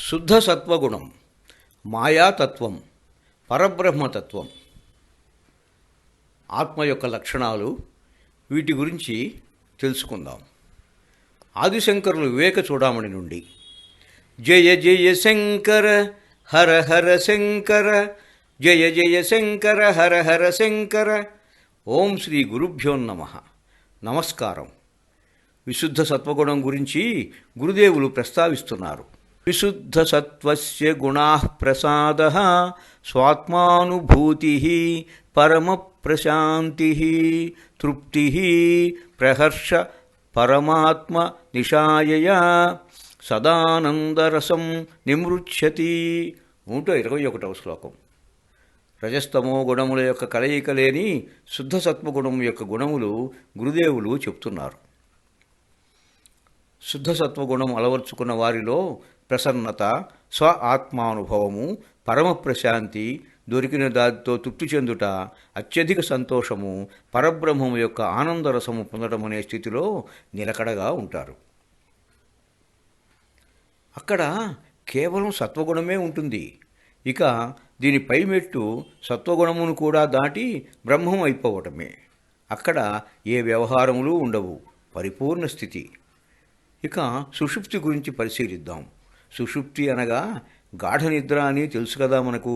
శుద్ధ సత్వగుణం, మాయాతత్వం, పరబ్రహ్మతత్వం, ఆత్మ యొక్క లక్షణాలు, వీటి గురించి తెలుసుకుందాం. ఆదిశంకరులు వివేక చూడామణి నుండి జయ జయ శంకర హర హర శంకర, జయ జయ శంకర హర హర శంకర. ఓం శ్రీ గురుభ్యో నమః. నమస్కారం. విశుద్ధ సత్వగుణం గురించి గురుదేవులు ప్రస్తావిస్తున్నారు. విశుద్ధ సత్వస్య గుణాః ప్రసాదః స్వాత్మానుభూతిః పరమ ప్రశాంతిః తృప్తిః ప్రహర్ష పరమాత్మ నిశాయయా సదానందరసం నిమృచ్ఛతి. 121వ శ్లోకం. రజస్తమో గుణముల యొక్క కలయిక లేని శుద్ధ సత్వగుణం యొక్క గుణములు గురుదేవులు చెప్తున్నారు. శుద్ధ సత్వగుణం అలవర్చుకున్న వారిలో ప్రసన్నత, స్వ ఆత్మానుభవము, పరమ ప్రశాంతి, దొరికిన దానితో తృప్తి చెందుట, అత్యధిక సంతోషము, పరబ్రహ్మము యొక్క ఆనందరసము పొందడం అనే స్థితిలో నిలకడగా ఉంటారు. అక్కడ కేవలం సత్వగుణమే ఉంటుంది. ఇక దీని పై మెట్టు సత్వగుణమును కూడా దాటి బ్రహ్మం అయిపోవటమే. అక్కడ ఏ వ్యవహారములు ఉండవు, పరిపూర్ణ స్థితి. ఇక సుషుప్తి గురించి పరిశీలిద్దాం. సుషుప్తి అనగా గాఢ నిద్ర అని తెలుసు కదా మనకు.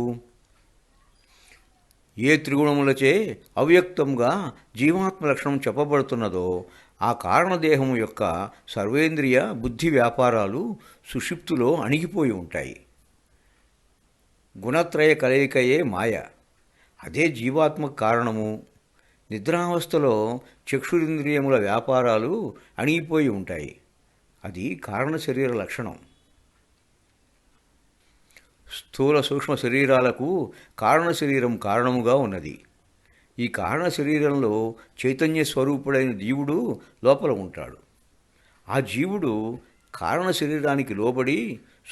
ఏ త్రిగుణములచే అవ్యక్తంగా జీవాత్మ లక్షణం చెప్పబడుతున్నదో ఆ కారణదేహము యొక్క సర్వేంద్రియ బుద్ధి వ్యాపారాలు సుషుప్తిలో అణిగిపోయి ఉంటాయి. గుణత్రయ కలయికయే మాయ. అదే జీవాత్మ కారణము. నిద్రావస్థలో చక్షురింద్రియముల వ్యాపారాలు అణిగిపోయి ఉంటాయి. అది కారణ శరీర లక్షణం. స్థూల సూక్ష్మ శరీరాలకు కారణ శరీరం కారణముగా ఉన్నది. ఈ కారణ శరీరంలో చైతన్య స్వరూపుడైన జీవుడు లోపల ఉంటాడు. ఆ జీవుడు కారణ శరీరానికి లోబడి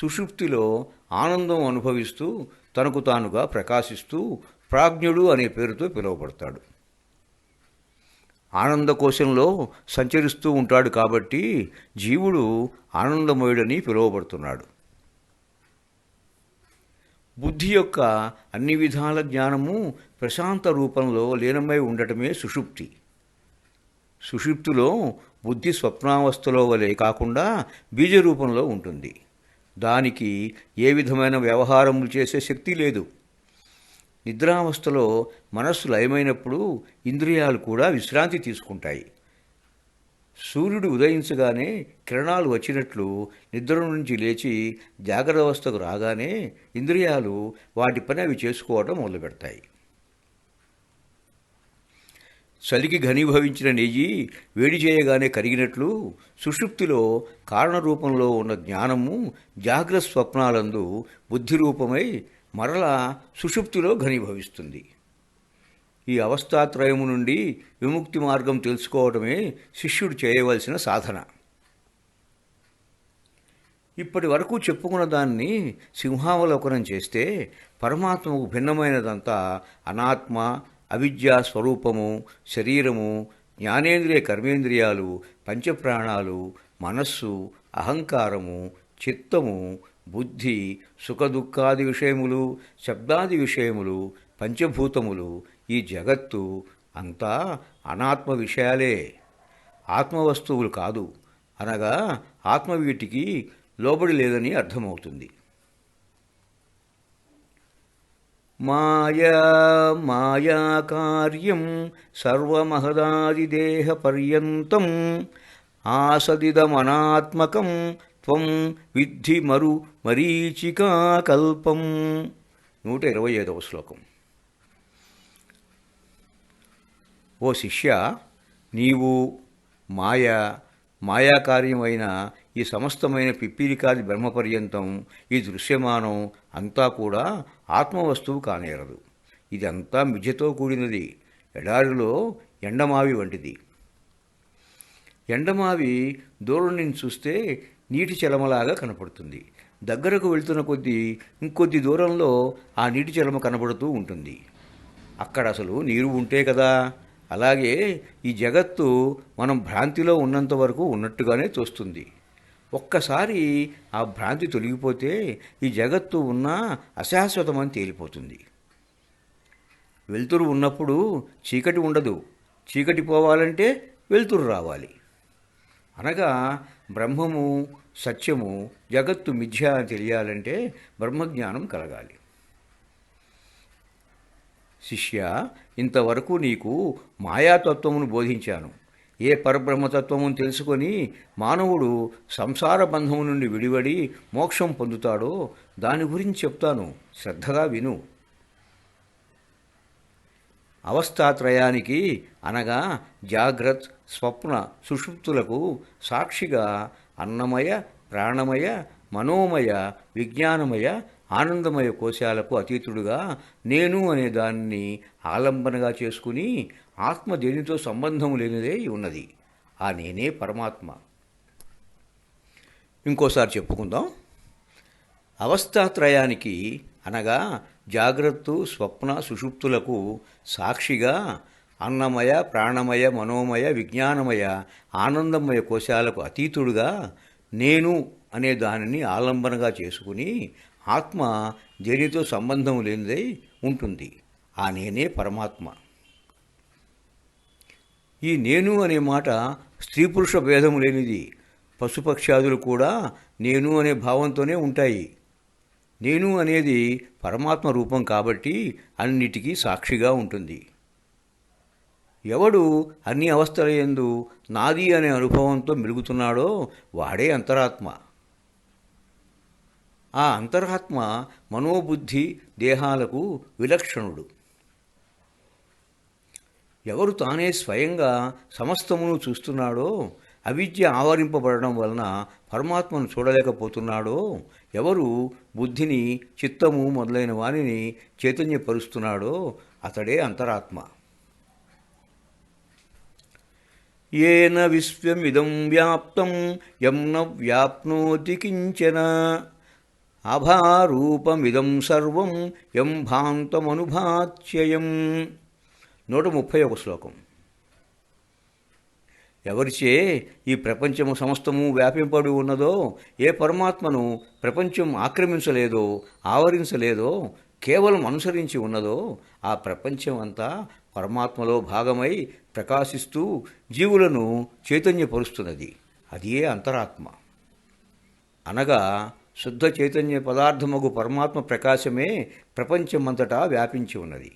సుషుప్తిలో ఆనందం అనుభవిస్తూ తనకు తానుగా ప్రకాశిస్తూ ప్రాజ్ఞుడు అనే పేరుతో పిలువబడతాడు. ఆనందకోశంలో సంచరిస్తూ ఉంటాడు కాబట్టి జీవుడు ఆనందమయుడని పిలువబడుతున్నాడు. బుద్ధి యొక్క అన్ని విధాల జ్ఞానము ప్రశాంత రూపంలో లీనమై ఉండటమే సుషుప్తి. సుషుప్తిలో బుద్ధి స్వప్నావస్థలో వలె కాకుండా బీజ రూపంలో ఉంటుంది. దానికి ఏ విధమైన వ్యవహారములు చేసే శక్తి లేదు. నిద్రావస్థలో మనస్సు లయమైనప్పుడు ఇంద్రియాలు కూడా విశ్రాంతి తీసుకుంటాయి. సూర్యుడు ఉదయించగానే కిరణాలు వచ్చినట్లు నిద్ర నుంచి లేచి జాగ్రత్త అవస్థకు రాగానే ఇంద్రియాలు వాటి పని అవి చేసుకోవడం మొదలుపెడతాయి. చలికి ఘనీభవించిన నెయ్యి వేడి చేయగానే కరిగినట్లు సుషుప్తిలో కారణరూపంలో ఉన్న జ్ఞానము జాగ్రత్త స్వప్నాలందు బుద్ధి రూపమై మరలా సుషుప్తిలో ఘనీభవిస్తుంది. ఈ అవస్థాత్రయము నుండి విముక్తి మార్గం తెలుసుకోవడమే శిష్యుడు చేయవలసిన సాధన. ఇప్పటి వరకు చెప్పుకున్న దాన్ని సింహావలోకనం చేస్తే పరమాత్మకు భిన్నమైనదంతా అనాత్మ, అవిద్యా స్వరూపము, శరీరము, జ్ఞానేంద్రియ కర్మేంద్రియాలు, పంచప్రాణాలు, మనస్సు, అహంకారము, చిత్తము, బుద్ధి, సుఖదుఖాది విషయములు, శబ్దాది విషయములు, పంచభూతములు, ఈ జగత్తు అంతా అనాత్మ విషయాలే, ఆత్మవస్తువులు కాదు అనగా ఆత్మ వీటికి లోబడి లేదని అర్థమవుతుంది. మాయా మాయా కార్యం సర్వమహదాదిదేహ పర్యంతం ఆసదిదమనాత్మకం త్వం విద్ధి మరీచికా కల్పం. 125వ శ్లోకం. ఓ శిష్య, నీవు మాయాకార్యమైన ఈ సమస్తమైన పిప్పిలికాది బ్రహ్మపర్యంతం, ఈ దృశ్యమానం అంతా కూడా ఆత్మవస్తువు కానేరదు. ఇదంతా మిథ్యతో కూడినది. ఎడారిలో ఎండమావి వంటిది. ఎండమావి దూరం నుంచి చూస్తే నీటి చలమలాగా కనపడుతుంది. దగ్గరకు వెళ్తున్న కొద్దీ ఇంకొద్ది దూరంలో ఆ నీటి చలమ కనబడుతూ ఉంటుంది. అక్కడ అసలు నీరు ఉంటే కదా. అలాగే ఈ జగత్తు మనం భ్రాంతిలో ఉన్నంత వరకు ఉన్నట్టుగానే తోస్తుంది. ఒక్కసారి ఆ భ్రాంతి తొలగిపోతే ఈ జగత్తు ఉన్నా అశాశ్వతమని తేలిపోతుంది. వెలుతురు ఉన్నప్పుడు చీకటి ఉండదు, చీకటి పోవాలంటే వెలుతురు రావాలి. అనగా బ్రహ్మము సత్యము, జగత్తు మిథ్య అని తెలియాలంటే బ్రహ్మజ్ఞానం కలగాలి. శిష్య, ఇంతవరకు నీకు మాయాతత్వమును బోధించాను. ఏ పరబ్రహ్మతత్వమును తెలుసుకొని మానవుడు సంసార బంధము నుండి విడివడి మోక్షం పొందుతాడో దాని గురించి చెప్తాను, శ్రద్ధగా విను. అవస్థాత్రయానికి అనగా జాగ్రత్, స్వప్న, సుషుప్తులకు సాక్షిగా అన్నమయ, ప్రాణమయ, మనోమయ, విజ్ఞానమయ, ఆనందమయ కోశాలకు అతీతుడుగా నేను అనే దాన్ని ఆలంబనగా చేసుకుని ఆత్మ దేనితో సంబంధం లేనిదే ఉన్నది. ఆ నేనే పరమాత్మ. ఇంకోసారి చెప్పుకుందాం. అవస్థాత్రయానికి అనగా జాగ్రత్త, స్వప్న, సుషుప్తులకు సాక్షిగా అన్నమయ, ప్రాణమయ, మనోమయ, విజ్ఞానమయ, ఆనందమయ కోశాలకు అతీతుడుగా నేను అనే దానిని ఆలంబనగా చేసుకుని ఆత్మ దేనితో సంబంధం లేనిదై ఉంటుంది. ఆ నేనే పరమాత్మ. ఈ నేను అనే మాట స్త్రీ పురుష భేదము లేనిది. పశుపక్ష్యాదులు కూడా నేను అనే భావంతోనే ఉంటాయి. నేను అనేది పరమాత్మ రూపం కాబట్టి అన్నిటికీ సాక్షిగా ఉంటుంది. ఎవడు అన్ని అవస్థలయందు నాది అనే అనుభవంతో మెలుగుతున్నాడో వాడే అంతరాత్మ. ఆ అంతరాత్మ మనోబుద్ధి దేహాలకు విలక్షణుడు. ఎవరు తానే స్వయంగా సమస్తమును చూస్తున్నాడో, అవిద్య ఆవరింపబడడం వలన పరమాత్మను చూడలేకపోతున్నాడో, ఎవరు బుద్ధిని, చిత్తము మొదలైన వానిని చైతన్యపరుస్తున్నాడో అతడే అంతరాత్మ. ఏన విశ్వమిదం వ్యాప్తం యం న వ్యాప్నోతి కించన అభారూపమిదం సర్వం యం భాంతమనుభాత్యయం. 131 శ్లోకం. ఎవరిచే ఈ ప్రపంచము సమస్తము వ్యాపింపడి ఉన్నదో, ఏ పరమాత్మను ప్రపంచం ఆక్రమించలేదో, ఆవరించలేదో, కేవలం అనుసరించి ఉన్నదో, ఆ ప్రపంచం అంతా పరమాత్మలో భాగమై ప్రకాశిస్తూ జీవులను చైతన్యపరుస్తున్నది. అదియే అంతరాత్మ. అనగా శుద్ధ చైతన్య పదార్థమగు పరమాత్మ ప్రకాశమే ప్రపంచమంతటా వ్యాపించి ఉన్నది.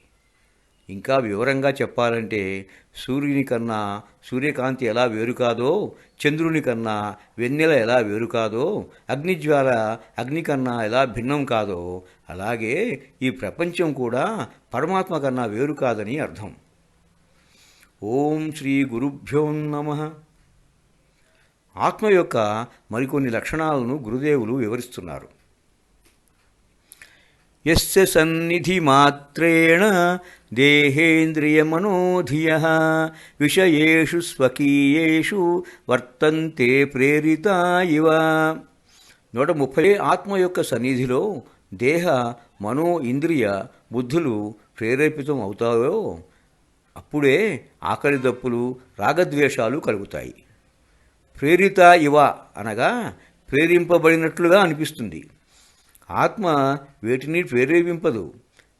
ఇంకా వివరంగా చెప్పాలంటే సూర్యుని కన్నా సూర్యకాంతి ఎలా వేరు కాదో, చంద్రుని కన్నా వెన్నెల ఎలా వేరు కాదో, అగ్నిజ్వాల అగ్ని కన్నా ఎలా భిన్నం కాదో, అలాగే ఈ ప్రపంచం కూడా పరమాత్మ కన్నా వేరు కాదని అర్థం. ఓం శ్రీ గురుభ్యో నమః. ఆత్మ యొక్క మరికొన్ని లక్షణాలను గురుదేవులు వివరిస్తున్నారు. యస్య సన్నిధి మాత్రేణ దేహేంద్రియమనోధియః విషయేషు స్వకీయేషు వర్తంతే ప్రేరితా ఇవ. 130. ఆత్మ యొక్క సన్నిధిలో దేహ, మనో, ఇంద్రియ, బుద్ధులు ప్రేరేపితం అవుతాయో అప్పుడే ఆకలి దప్పులు, రాగద్వేషాలు కలుగుతాయి. ప్రేరిత ఇవ అనగా ప్రేరింపబడినట్లుగా అనిపిస్తుంది. ఆత్మ వేటిని ప్రేరేపింపదు.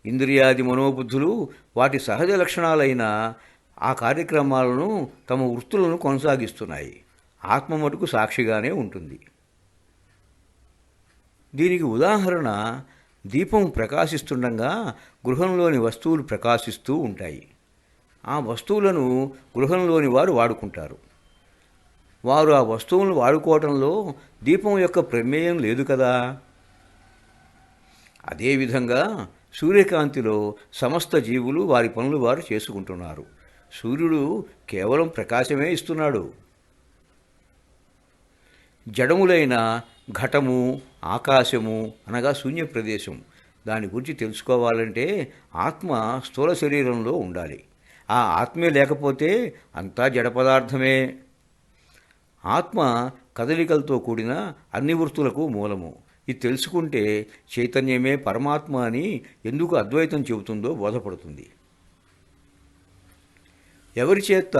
ఇంద్రియాది మనోబుద్ధులు వాటి సహజ లక్షణాలైన ఆ కార్యక్రమాలను, తమ వృత్తులను కొనసాగిస్తున్నాయి. ఆత్మ మటుకు సాక్షిగానే ఉంటుంది. దీనికి ఉదాహరణ, దీపం ప్రకాశిస్తుండగా గృహంలోని వస్తువులు ప్రకాశిస్తూ ఉంటాయి. ఆ వస్తువులను గృహంలోని వారు వాడుకుంటారు. వారు ఆ వస్తువులను వాడుకోవటంలో దీపం యొక్క ప్రమేయం లేదు కదా. అదేవిధంగా సూర్యకాంతిలో సమస్త జీవులు వారి పనులు వారు చేసుకుంటున్నారు. సూర్యుడు కేవలం ప్రకాశమే ఇస్తున్నాడు. జడములైన ఘటము, ఆకాశము అనగా శూన్య ప్రదేశం, దాని గురించి తెలుసుకోవాలంటే ఆత్మ స్థూల శరీరంలో ఉండాలి. ఆ ఆత్మే లేకపోతే అంతా జడ పదార్థమే. ఆత్మ కదలికలతో కూడిన అన్ని వృత్తులకు మూలము. ఇది తెలుసుకుంటే చైతన్యమే పరమాత్మ అని ఎందుకు అద్వైతం చెబుతుందో బోధపడుతుంది. ఎవరి చేత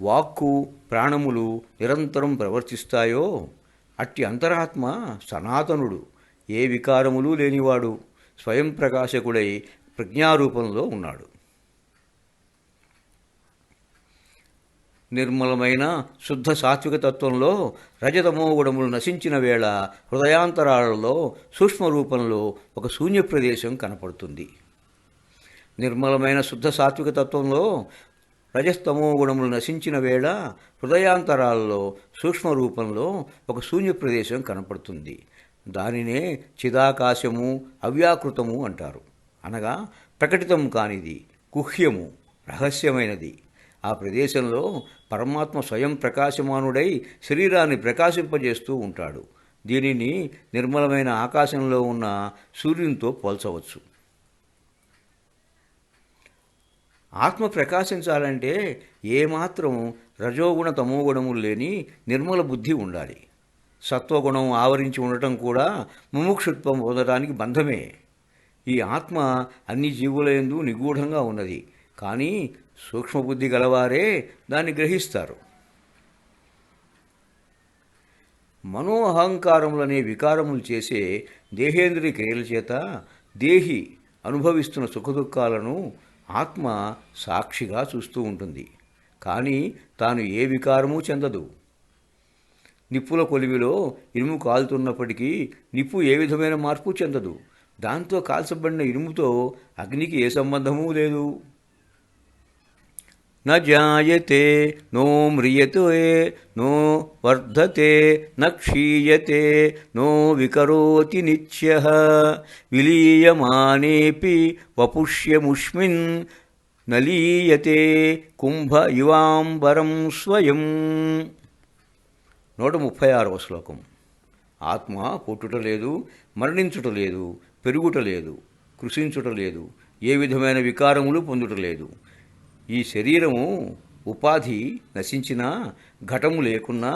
వాక్కు, ప్రాణములు నిరంతరం ప్రవర్తిస్తాయో అట్టి అంతరాత్మ సనాతనుడు, ఏ వికారములు లేనివాడు, స్వయం ప్రకాశకుడై ప్రజ్ఞారూపంలో ఉన్నాడు. నిర్మలమైన శుద్ధ సాత్విక తత్వంలో రజతమో గుణములు నశించిన వేళ హృదయాంతరాలలో సూక్ష్మరూపంలో ఒక శూన్య ప్రదేశం కనపడుతుంది. నిర్మలమైన శుద్ధ సాత్విక తత్వంలో రజస్తమో గుణములు నశించిన వేళ హృదయాంతరాలలో సూక్ష్మరూపంలో ఒక శూన్య ప్రదేశం కనపడుతుంది. దానినే చిదాకాశము, అవ్యాకృతము అంటారు. అనగా ప్రకటితం కానిది, గుహ్యము, రహస్యమైనది. ఆ ప్రదేశంలో పరమాత్మ స్వయం ప్రకాశమానుడై శరీరాన్ని ప్రకాశింపజేస్తూ ఉంటాడు. దీనిని నిర్మలమైన ఆకాశంలో ఉన్న సూర్యునితో పోల్చవచ్చు. ఆత్మ ప్రకాశించాలంటే ఏమాత్రం రజోగుణ తమోగుణములు లేని నిర్మల బుద్ధి ఉండాలి. సత్వగుణం ఆవరించి ఉండటం కూడా ముముక్షుత్వం పొందడానికి బంధమే. ఈ ఆత్మ అన్ని జీవులయందు నిగూఢంగా ఉన్నది, కానీ సూక్ష్మబుద్ధి గలవారే దాన్ని గ్రహిస్తారు. మనోహంకారములనే వికారములు చేసే దేహేంద్రియ క్రియల చేత దేహి అనుభవిస్తున్న సుఖదుఖాలను ఆత్మ సాక్షిగా చూస్తూ ఉంటుంది, కానీ తాను ఏ వికారమూ చెందదు. నిప్పుల కొలివిలో ఇనుము కాలుతున్నప్పటికీ నిప్పు ఏ విధమైన మార్పు చెందదు. దాంతో కాల్చబడిన ఇనుముతో అగ్నికి ఏ సంబంధమూ లేదు. న జాయతే నో మ్రియతే నో వర్ధతే న క్షీయతే నో వికరోతి నిత్యః విలీయమానేపి వపుష్యముష్మిన్ నలీయతే కుంభ ఇవాంబరం స్వయం. 136వ శ్లోకం. ఆత్మ పుట్టుట లేదు, మరణించుట లేదు, పెరుగుట లేదు, కృషించుట లేదు, ఏ విధమైన వికారములు పొందుట లేదు. ఈ శరీరము ఉపాధి నశించినా, ఘటము లేకున్నా,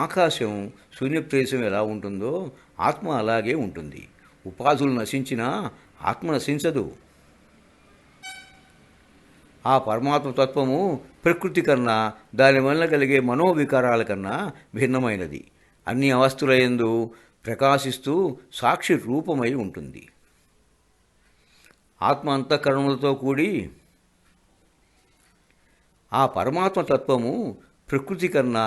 ఆకాశం శూన్యప్రదేశం ఎలా ఉంటుందో ఆత్మ అలాగే ఉంటుంది. ఉపాధులు నశించినా ఆత్మ నశించదు. ఆ పరమాత్మ తత్వము ప్రకృతి కన్నా, దానివల్ల కలిగే మనోవికారాల కన్నా భిన్నమైనది. అన్ని అవస్థలయందు ప్రకాశిస్తూ సాక్షి రూపమై ఉంటుంది. ఆత్మ అంతఃకరణములతో కూడి ఆ పరమాత్మ తత్వము ప్రకృతి కన్నా,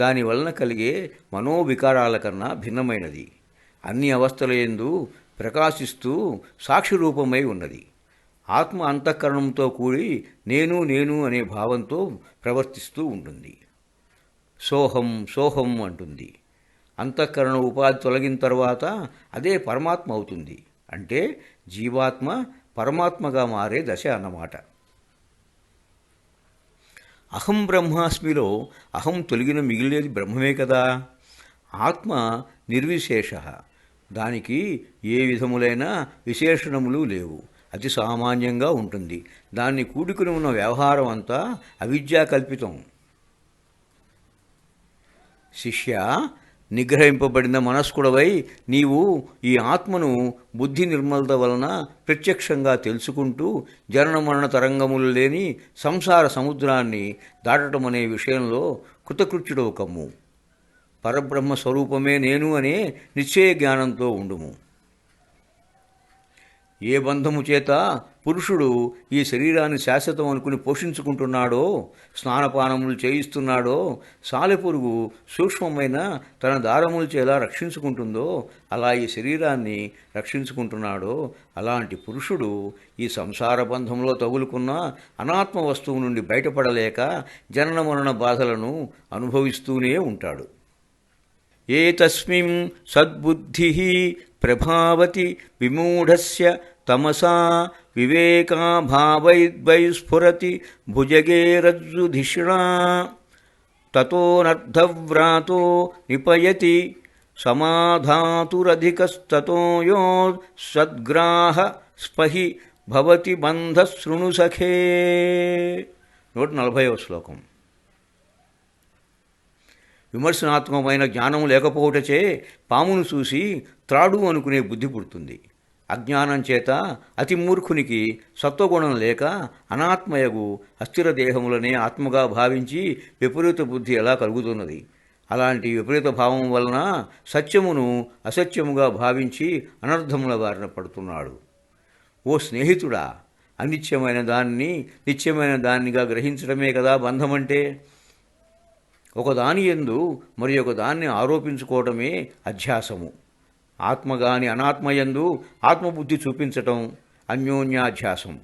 దానివలన కలిగే మనోవికారాల కన్నా భిన్నమైనది. అన్ని అవస్థలయందు ప్రకాశిస్తూ సాక్షి రూపమై ఉన్నది. ఆత్మ అంతఃకరణంతో కూడి నేను నేను అనే భావంతో ప్రవర్తిస్తూ ఉంటుంది. సోహం సోహం అంటుంది. అంతఃకరణ ఉపాధి తొలగిన తర్వాత అదే పరమాత్మ అవుతుంది. అంటే జీవాత్మ పరమాత్మగా మారే దశ అన్నమాట. అహం బ్రహ్మాస్మిలో అహం తొలగిన మిగిలేది బ్రహ్మమే కదా. ఆత్మ నిర్విశేష, దానికి ఏ విధములైన విశేషణములు లేవు, అతి సామాన్యంగా ఉంటుంది. దాన్ని కూడుకుని ఉన్న వ్యవహారం అంతా అవిద్యా కల్పితం. శిష్య, నిగ్రహింపబడిన మనస్కుడవై నీవు ఈ ఆత్మను బుద్ధి నిర్మలత వలన ప్రత్యక్షంగా తెలుసుకుంటూ జనన మరణ తరంగములు లేని సంసార సముద్రాన్ని దాటడం అనే విషయంలో కృతకృత్యుడవు కమ్ము. పరబ్రహ్మ స్వరూపమే నేను అనే నిశ్చయ జ్ఞానంతో ఉండుము. ఏ బంధము చేత పురుషుడు ఈ శరీరాన్ని శాశ్వతం అనుకుని పోషించుకుంటున్నాడో, స్నానపానములు చేయిస్తున్నాడో, సాలెపురుగు సూక్ష్మమైన తన దారములు చేలా రక్షించుకుంటుందో అలా ఈ శరీరాన్ని రక్షించుకుంటున్నాడో, అలాంటి పురుషుడు ఈ సంసార బంధంలో తగులుకున్న అనాత్మ వస్తువు నుండి బయటపడలేక జనన మరణ బాధలను అనుభవిస్తూనే ఉంటాడు. ఏ తస్మిన్ సద్బుద్ధి ప్రభావతి విమూఢస్య తమసా వివేకాభావైద్వైస్ఫురతి భుజగే రజ్జుధిషణా తతోనర్ధవ్రాతో నిపయతి సమాధాతురధికస్తతో యో సద్గ్రాహ స్పహి భవతి బంధశృణు సఖే. 140వ శ్లోకం. విమర్శనాత్మకమైన జ్ఞానం లేకపోవటచే పామును చూసి త్రాడు అనుకునే బుద్ధి పుడుతుంది. అజ్ఞానం చేత అతి మూర్ఖునికి సత్వగుణం లేక అనాత్మయగు అస్థిర దేహములనే ఆత్మగా భావించి విపరీత బుద్ధి ఎలా కలుగుతున్నది. అలాంటి విపరీత భావం వలన సత్యమును అసత్యముగా భావించి అనర్థముల బారిన పడుతున్నాడు. ఓ స్నేహితుడా, అనిత్యమైన దాన్ని నిత్యమైన దానిగా గ్రహించడమే కదా బంధమంటే. ఒకదాని యందు మరి ఒక దాన్ని ఆరోపించుకోవటమే అధ్యాసము. ఆత్మగాని అనాత్మయందు ఆత్మబుద్ధి చూపించటం అన్యోన్యాధ్యాసం.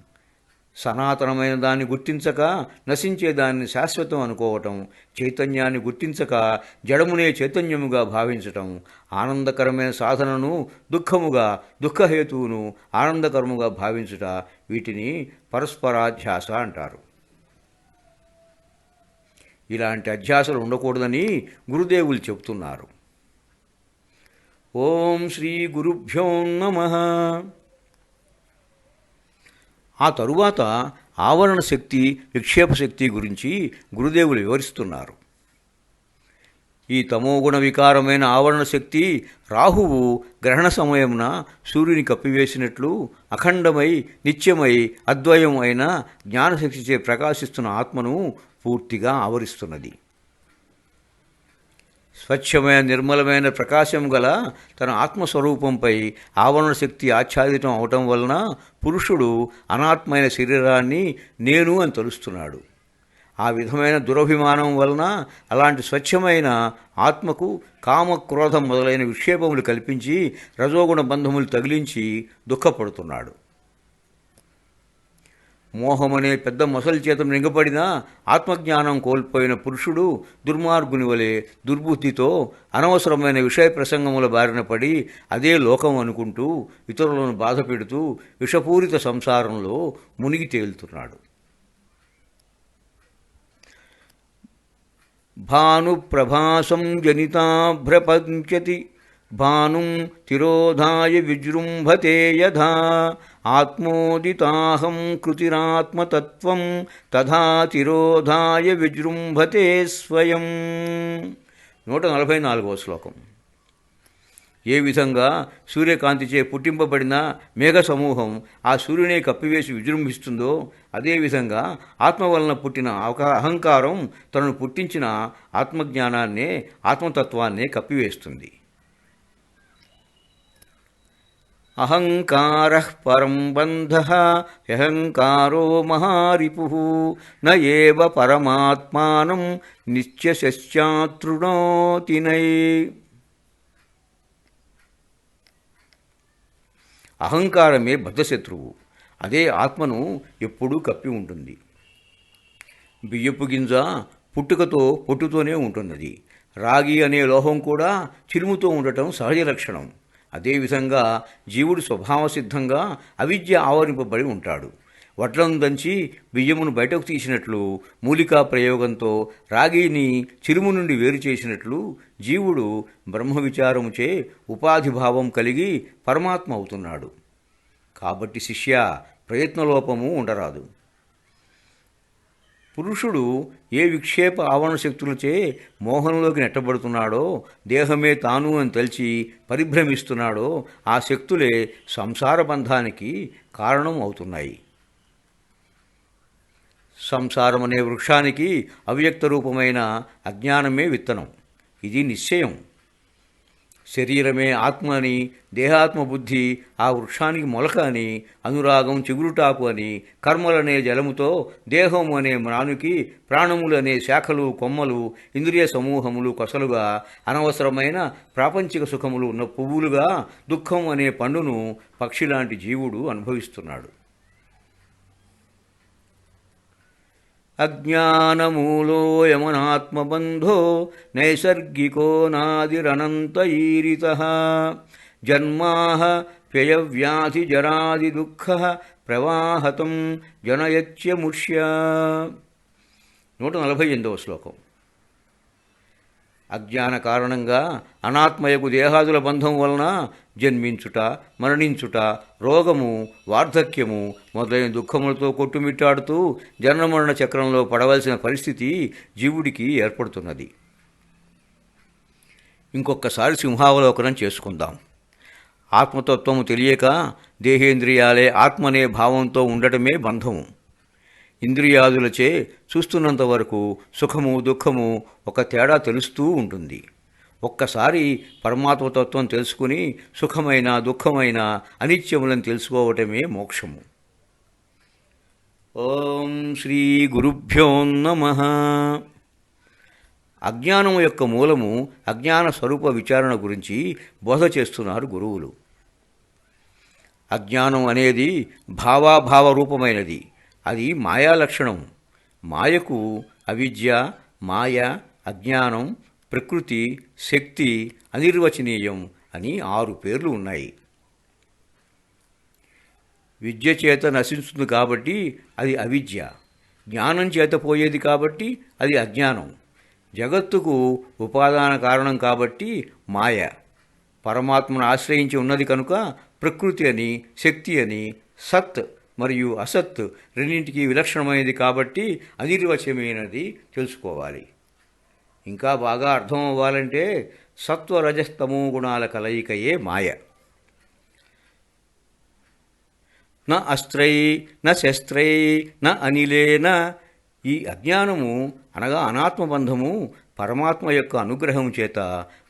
సనాతనమైన దాన్ని గుర్తించక నశించే దాన్ని శాశ్వతం అనుకోవటం, చైతన్యాన్ని గుర్తించక జడమునే చైతన్యముగా భావించటం, ఆనందకరమైన సాధనను దుఃఖముగా, దుఃఖహేతువును ఆనందకరముగా భావించుట, వీటిని పరస్పరాధ్యాస అంటారు. ఇలాంటి అధ్యాసలు ఉండకూడదని గురుదేవులు చెబుతున్నారు. ఓం శ్రీ గురుభ్యో నమః. ఆ తరువాత ఆవరణ శక్తి, విక్షేప శక్తి గురించి గురుదేవులు వివరిస్తున్నారు. ఈ తమోగుణ వికారమైన ఆవరణ శక్తి రాహువు గ్రహణ సమయమున సూర్యుని కప్పివేసినట్లు అఖండమై నిత్యమై అద్వయం అయిన జ్ఞానశక్తిచే ప్రకాశిస్తున్న ఆత్మను పూర్తిగా ఆవరిస్తున్నది. స్వచ్ఛమైన నిర్మలమైన ప్రకాశం గల తన ఆత్మస్వరూపంపై ఆవరణ శక్తి ఆచ్ఛాదితం అవటం వలన పురుషుడు అనాత్మైన శరీరాన్ని నేను అని తలుస్తున్నాడు. ఆ విధమైన దురభిమానం వలన అలాంటి స్వచ్ఛమైన ఆత్మకు కామ, క్రోధం మొదలైన విక్షేపములు కల్పించి రజోగుణ బంధములు తగిలించి దుఃఖపడుతున్నాడు. మోహమనే పెద్ద మొసలి చేత మింగపడిన ఆత్మజ్ఞానం కోల్పోయిన పురుషుడు దుర్మార్గుని వలె దుర్బుద్ధితో అనవసరమైన విషయ ప్రసంగముల బారిన పడి అదే లోకం అనుకుంటూ ఇతరులను బాధపెడుతూ విషపూరిత సంసారంలో మునిగి తేలుతున్నాడు. భానుప్రభాసం జనితాభ్రపంచతి భానుం తిరోధాయ విజృంభతే యథా ఆత్మోదితాహం కృతిరాత్మతత్వం తథా తిరోధాయ విజృంభతే స్వయం. 144వ శ్లోకం. ఏ విధంగా సూర్యకాంతిచే పుట్టింపబడిన మేఘ సమూహం ఆ సూర్యునే కప్పివేసి విజృంభిస్తుందో అదేవిధంగా ఆత్మ వలన పుట్టిన అహంకారం తనను పుట్టించిన ఆత్మజ్ఞానాన్నే, ఆత్మతత్వాన్నే కప్పివేస్తుంది. అహంకారః పరం బంధః హ్యహంకారో మహారిపుః న ఏవ పరమాత్మానం నిత్యశస్యాతృణోతి నై. అహంకారమే బద్ధశత్రువు. అదే ఆత్మను ఎప్పుడూ కప్పి ఉంటుంది. బియ్యపు గింజ పుట్టుకతో పొట్టుతోనే ఉంటున్నది. రాగి అనే లోహం కూడా చిలుముతో ఉండటం సహజ లక్షణం. అదేవిధంగా జీవుడు స్వభావసిద్ధంగా అవిద్య ఆవరింపబడి ఉంటాడు. వడ్లను దంచి బియ్యమును బయటకు తీసినట్లు, మూలికా ప్రయోగంతో రాగిని చిరుము నుండి వేరు చేసినట్లు జీవుడు బ్రహ్మ విచారముచే ఉపాధిభావం కలిగి పరమాత్మ అవుతున్నాడు. కాబట్టి శిష్య, ప్రయత్నలోపము ఉండరాదు. పురుషుడు ఏ విక్షేప ఆవరణ శక్తులచే మోహంలోకి నెట్టబడుతున్నాడో, దేహమే తాను అని తలిచి పరిభ్రమిస్తున్నాడో ఆ శక్తులే సంసార బంధానికి కారణం అవుతున్నాయి. సంసారం అనే వృక్షానికి అవ్యక్త రూపమైన అజ్ఞానమే విత్తనం. ఇది నిశ్చయం. శరీరమే ఆత్మ అని, దేహాత్మ బుద్ధి ఆ వృక్షానికి మొలక అని, అనురాగం చిగురుటాకు అని, కర్మలనే జలముతో దేహం అనే మ్రానుకి ప్రాణములు అనే శాఖలు, కొమ్మలు, ఇంద్రియ సమూహములు కొసలుగా, అనవసరమైన ప్రాపంచిక సుఖములు ఉన్న పువ్వులుగా దుఃఖం అనే పండును పక్షిలాంటి జీవుడు అనుభవిస్తున్నాడు. అజ్ఞానమూలోయమనాత్మబంధో నైసర్గికో నాదిరనంత ఈరితః జన్మాః వ్యయవ్యాధిజరాదిదుఃఖః ప్రవాహతం జనయత్యముష్య. 148వ శ్లోకం. అజ్ఞాన కారణంగా అనాత్మయకు దేహాదుల బంధం వలన జన్మించుట, మరణించుట, రోగము, వార్ధక్యము మొదలైన దుఃఖములతో కొట్టుమిట్టాడుతూ జన్మమరణ చక్రంలో పడవలసిన పరిస్థితి జీవుడికి ఏర్పడుతున్నది. ఇంకొకసారి సింహావలోకనం చేసుకుందాం. ఆత్మతత్వము తెలియక దేహేంద్రియాలే ఆత్మనే భావంతో ఉండటమే బంధము. ఇంద్రియాదులచే చూస్తున్నంత వరకు సుఖము దుఃఖము ఒక తేడా తెలుస్తూ ఉంటుంది. ఒక్కసారి పరమాత్మతత్వం తెలుసుకుని సుఖమైన దుఃఖమైన అనిత్యములను తెలుసుకోవటమే మోక్షము. ఓం శ్రీ గురుభ్యో నమః. అజ్ఞానము యొక్క మూలము అజ్ఞాన స్వరూప విచారణ గురించి బోధ చేస్తున్నారు గురువులు. అజ్ఞానం అనేది భావాభావ రూపమైనది. అది మాయా లక్షణం. మాయకు అవిద్య, మాయ, అజ్ఞానం, ప్రకృతి, శక్తి, అనిర్వచనీయం అని 6 పేర్లు ఉన్నాయి. విద్య చేత నశిస్తుంది కాబట్టి అది అవిద్య, జ్ఞానం చేత పోయేది కాబట్టి అది అజ్ఞానం, జగత్తుకు ఉపాదాన కారణం కాబట్టి మాయ, పరమాత్మను ఆశ్రయించి ఉన్నది కనుక ప్రకృతి అని, శక్తి అని, సత్ మరియు అసత్ రెండింటికి విలక్షణమైనది కాబట్టి అనిర్వచనమైనది తెలుసుకోవాలి. ఇంకా బాగా అర్థం అవ్వాలంటే సత్వ రజస్తమో గుణాల కలయికయే మాయ. న అస్త్రై న శస్త్రై న అనిలేన. ఈ అజ్ఞానము అనగా అనాత్మబంధము పరమాత్మ యొక్క అనుగ్రహం చేత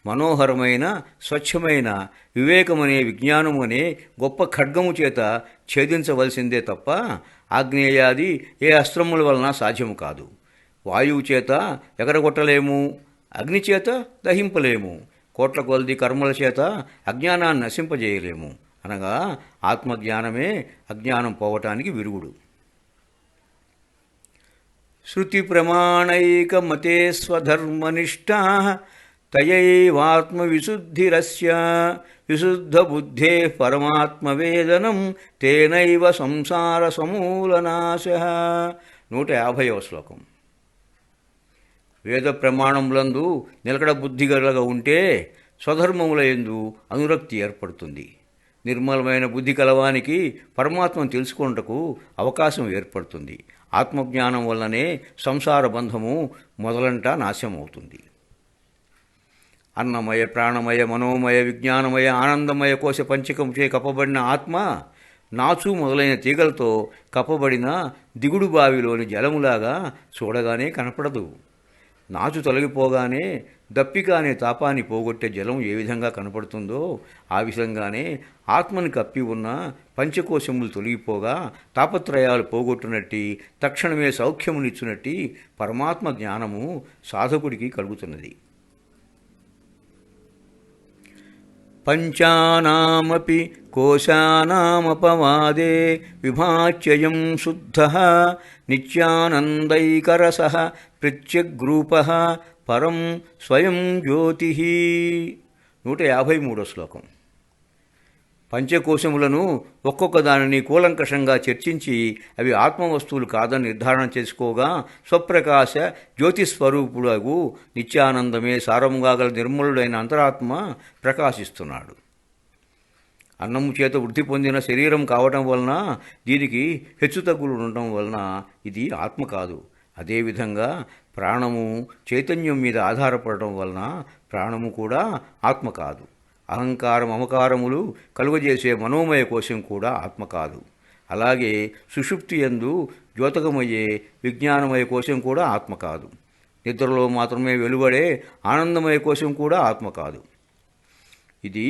మనోహరమైన స్వచ్ఛమైన వివేకమనే విజ్ఞానము అనే గొప్ప ఖడ్గము చేత ఛేదించవలసిందే తప్ప ఆగ్నేయాది ఏ అస్త్రముల వలన సాధ్యము కాదు. వాయువు చేత ఎగరగొట్టలేము, అగ్ని చేత దహింపలేము, కోట్ల కొలది కర్మల చేత అజ్ఞానాన్ని నశింపజేయలేము. అనగా ఆత్మజ్ఞానమే అజ్ఞానం పోవటానికి విరుగుడు. శృతి ప్రమాణైకమతే స్వధర్మనిష్టా తయైవాత్మవిశుద్ధిరస్య విశుద్ధబుద్ధే పరమాత్మవేదనం తేనైవ సంసార సమూలనాశః. 150వ శ్లోకం. వేద ప్రమాణములందు నిలకడ బుద్ధి గలగా ఉంటే స్వధర్మముల యందు అనురక్తి ఏర్పడుతుంది. నిర్మలమైన బుద్ధి కలవానికి పరమాత్మను తెలుసుకొనుటకు అవకాశం ఏర్పడుతుంది. ఆత్మజ్ఞానం వల్లనే సంసార బంధము మొదలంటా నాశమవుతుంది. అన్నమయ, ప్రాణమయ, మనోమయ, విజ్ఞానమయ, ఆనందమయ కోశ పంచకముచే కప్పబడిన ఆత్మ నాచు మొదలైన తీగలతో కప్పబడిన దిగుడు బావిలోని జలములాగా చూడగానే కనపడదు. నాచు తొలగిపోగానే దప్పిక అనే తాపాన్ని పోగొట్టే జలం ఏ విధంగా కనపడుతుందో ఆ విధంగానే ఆత్మని కప్పి ఉన్న పంచకోశములు తొలగిపోగా తాపత్రయాలు పోగొట్టునట్టి తక్షణమే సౌఖ్యమునిచ్చునట్టి పరమాత్మ జ్ఞానము సాధకుడికి కలుగుతున్నది. పంచానామపి కోశానామపవాదే విభాచ్యయం శుద్ధః నిత్యానందైకరసః ప్రత్యగ్రూపః పరం స్వయం జ్యోతిః. 153వ శ్లోకం. పంచకోశములను ఒక్కొక్క దానిని కూలంకషంగా చర్చించి అవి ఆత్మవస్తువులు కాదని నిర్ధారణ చేసుకోగా స్వప్రకాశ జ్యోతిస్వరూపుడగు నిత్యానందమే సారముగా గల నిర్మలుడైన అంతరాత్మ ప్రకాశిస్తున్నాడు. అన్నము చేత వృద్ధి పొందిన శరీరం కావటం వలన దీనికి హెచ్చుతగ్గులు ఉండటం వలన ఇది ఆత్మ కాదు. అదేవిధంగా ప్రాణము చైతన్యం మీద ఆధారపడటం వలన ప్రాణము కూడా ఆత్మ కాదు. అహంకార మమకారములు కలుగజేసే మనోమయ కోశం కూడా ఆత్మ కాదు. అలాగే సుషుప్తి యందు ద్యోతకమయ్యే విజ్ఞానమయ కోశం కూడా ఆత్మ కాదు. నిద్రలో మాత్రమే వెలువడే ఆనందమయ కోశం కూడా ఆత్మ కాదు. ఇది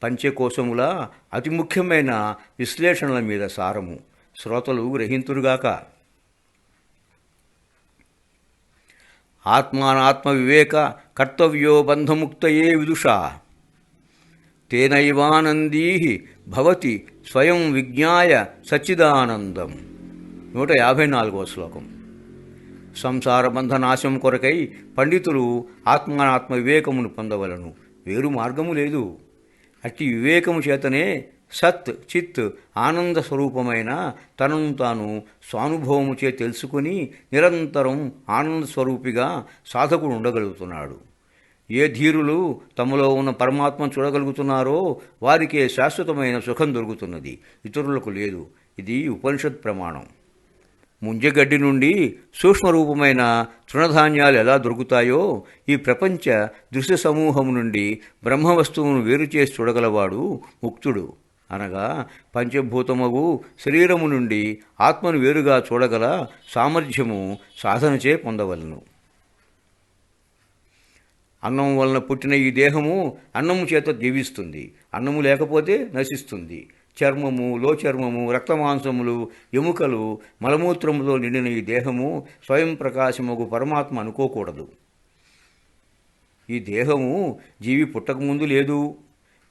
పంచకోశముల అతి ముఖ్యమైన విశ్లేషణల మీద సారము. శ్రోతలు గ్రహింతురుగాక. ఆత్మానాత్మ వివేక కర్తవ్యో బంధముక్తయే విదుషా తేనైవానందీ భవతి స్వయం విజ్ఞాయ సచ్చిదానందం. 154వ శ్లోకం. సంసార బంధనాశం కొరకై పండితులు ఆత్మానాత్మ వివేకమును పొందవలను. వేరు మార్గము లేదు. అట్టి వివేకము చేతనే సత్ చిత్ ఆనంద స్వరూపమైన తనను తాను స్వానుభవముచే తెలుసుకుని నిరంతరం ఆనంద స్వరూపిగా సాధకుడు ఉండగలుగుతున్నాడు. ఏ ధీరులు తమలో ఉన్న పరమాత్మను చూడగలుగుతున్నారో వారికే శాశ్వతమైన సుఖం దొరుకుతున్నది, ఇతరులకు లేదు. ఇది ఉపనిషత్ ప్రమాణం. ముంజగడ్డి నుండి సూక్ష్మరూపమైన తృణధాన్యాలు ఎలా దొరుకుతాయో ఈ ప్రపంచ దృశ్య సమూహము నుండి బ్రహ్మవస్తువును వేరు చేసి చూడగలవాడు ముక్తుడు. అనగా పంచభూతమగు శరీరము నుండి ఆత్మను వేరుగా చూడగల సామర్థ్యము సాధనచే పొందవలను. అన్నం వలన పుట్టిన ఈ దేహము అన్నము చేత జీవిస్తుంది. అన్నము లేకపోతే నశిస్తుంది. చర్మము, లోచర్మము, రక్తమాంసములు, ఎముకలు, మలమూత్రములో నిండిన ఈ దేహము స్వయం ప్రకాశముగు పరమాత్మ అనుకోకూడదు. ఈ దేహము జీవి పుట్టకముందు లేదు,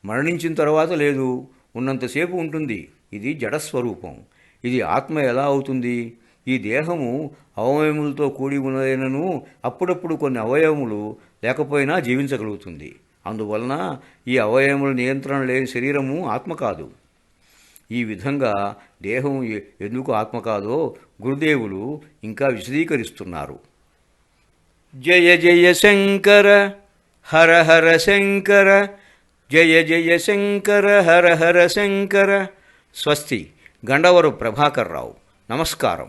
మరణించిన తర్వాత లేదు, ఉన్నంతసేపు ఉంటుంది. ఇది జడస్వరూపం. ఇది ఆత్మ ఎలా అవుతుంది? ఈ దేహము అవయవములతో కూడి ఉన్నదైనను అప్పుడప్పుడు కొన్ని అవయవములు లేకపోయినా జీవించగలుగుతుంది. అందువలన ఈ అవయవముల నియంత్రణ లేని శరీరము ఆత్మ కాదు. ఈ విధంగా దేహం ఎందుకు ఆత్మ కాదో గురుదేవులు ఇంకా విశదీకరిస్తున్నారు. జయ జయ శంకర హర హర శంకర, జయ జయ శంకర హర హర శంకర. స్వస్తి. గండవరం ప్రభాకర్ రావు. నమస్కారం.